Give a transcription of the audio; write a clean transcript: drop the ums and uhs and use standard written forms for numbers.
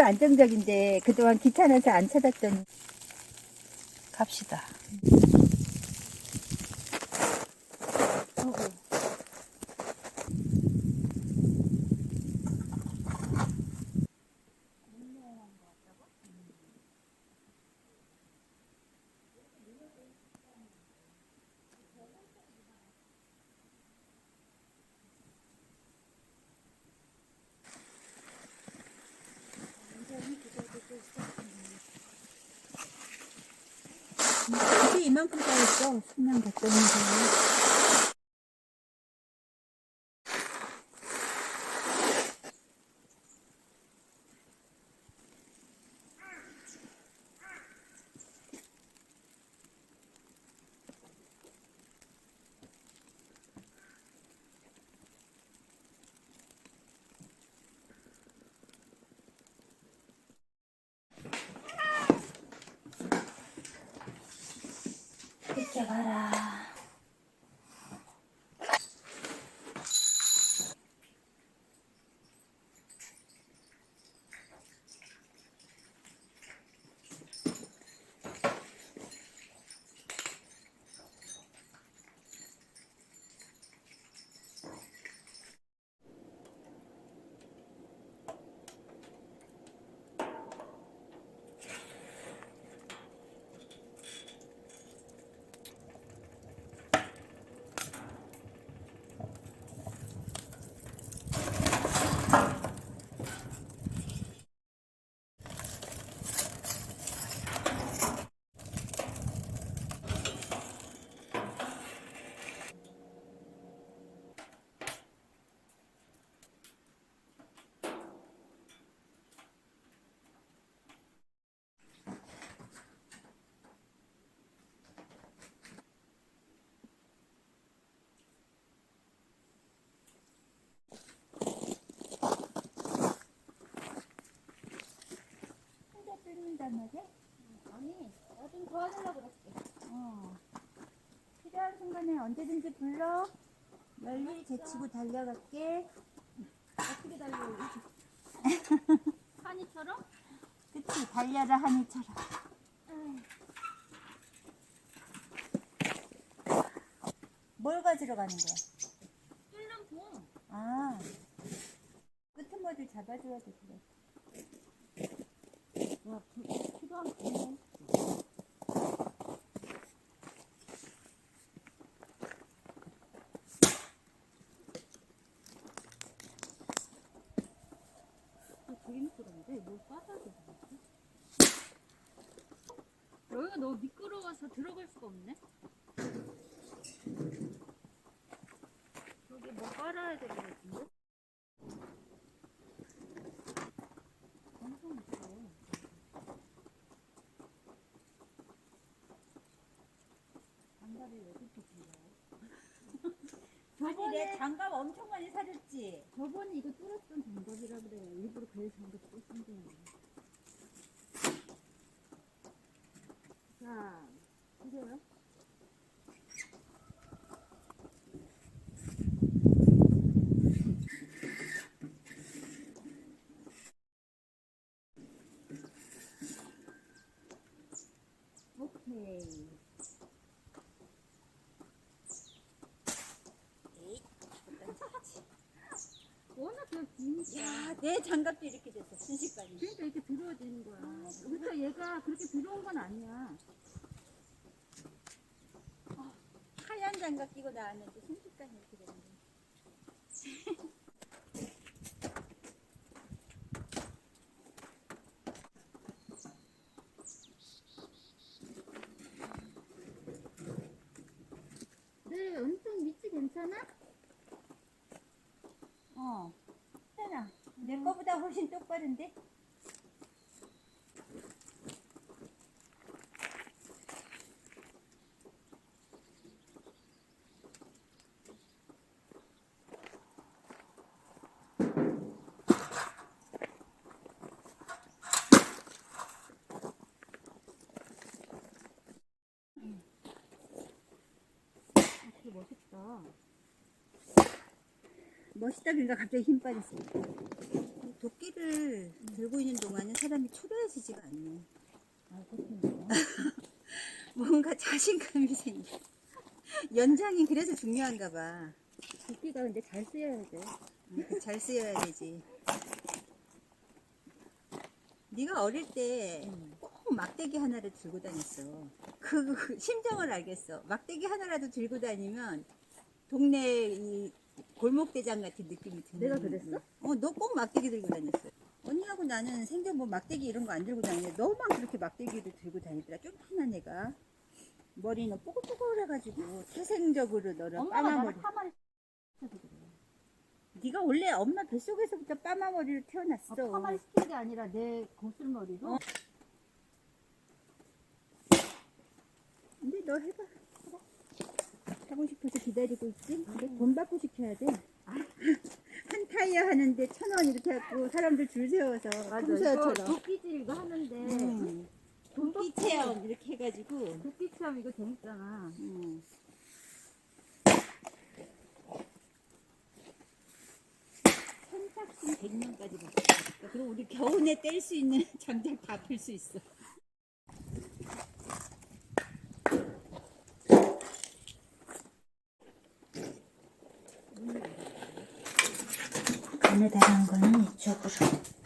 안정적인데 그동안 귀찮아서 안 찾았더니. 갑시다. 이게 이만큼 따였어. 수면 걱정이서. 이렇게 가라. 뜯는단 말이야? 아니, 나 좀 도와주려고 그랬지. 필요한 순간에 언제든지 불러. 멀리 제치고 달려갈게. 어떻게 달려? 한이처럼? 그치, 달려라 하늘처럼. 뭘 가지러 가는 거야? 뚫는 아, 끄트머리 잡아줘야 돼, 그래. 야, 필요한 거. 되게 미끄러운데? 뭘 빠져야 되지? 여기가 너무 미끄러워서 들어갈 수가 없네? 여기 뭐 깔아야 될 것 같은데? 엄청 미끄러워. 장갑이 왜 이렇게 길어요? 아니, 내 장갑 엄청 많이 사줬지? 저번에 이거 뚫었던 장갑이라 그래요. 일부러 그래서 장갑 뚫은 거예요. 자, 이거요? 오케이. 워낙 그냥 기니까. 야, 내 장갑도 이렇게 됐어, 순식간에. 그러니까 이렇게 들어야 되는 거야. 그래서 얘가 그렇게 들어온 건 아니야. 하얀 장갑 끼고 나왔는데 순식간에 이렇게 되는 거야. 네, 엄청 밑이 괜찮아? 괜찮아. 내 거보다 훨씬 똑바른데? 되게 멋있다. 멋있다 그러니까 갑자기 힘 빠졌어. 도끼를 들고 있는 동안은 사람이 초라해지지가 않네. 아, 그렇군요. 뭔가 자신감이 생겨. 연장이 그래서 중요한가 봐. 도끼가 근데 잘 쓰여야 돼. 잘 쓰여야 되지. 네가 어릴 때 꼭 막대기 하나를 들고 다녔어. 그 심정을 알겠어. 막대기 하나라도 들고 다니면 동네 이 골목대장 같은 느낌이 드는. 내가 그랬어? 너 꼭 막대기 들고 다녔어. 언니하고 나는 생전 뭐 막대기 이런 거 안 들고 다니는데 너만 그렇게 막대기를 들고 다니더라. 조그만 애가. 머리는 뽀글뽀글해가지고 태생적으로 너를 엄마가 빠마머리. 나를 파마를 시켜서 그래. 네가 원래 엄마 뱃속에서부터 빠마머리를 태어났어. 파마를 시킨 게 아니라 내 고슬머리로. 근데 너 해봐. 하고 싶어서 기다리고 있지? 근데 돈 받고 시켜야 돼. 한 타이어 하는데 1,000원 이렇게 해갖고 사람들 줄 세워서 맞아. 컴퓨터처럼. 이거 도끼질 이거 하는데 도끼 체험 이렇게 해가지고. 도끼 체험 이거 재밌잖아. 선착순 100명까지 받겠다. 그럼 우리 겨우내 뗄 수 있는 장작 다 풀 수 있어. 안에 달한 거는 이쪽으로.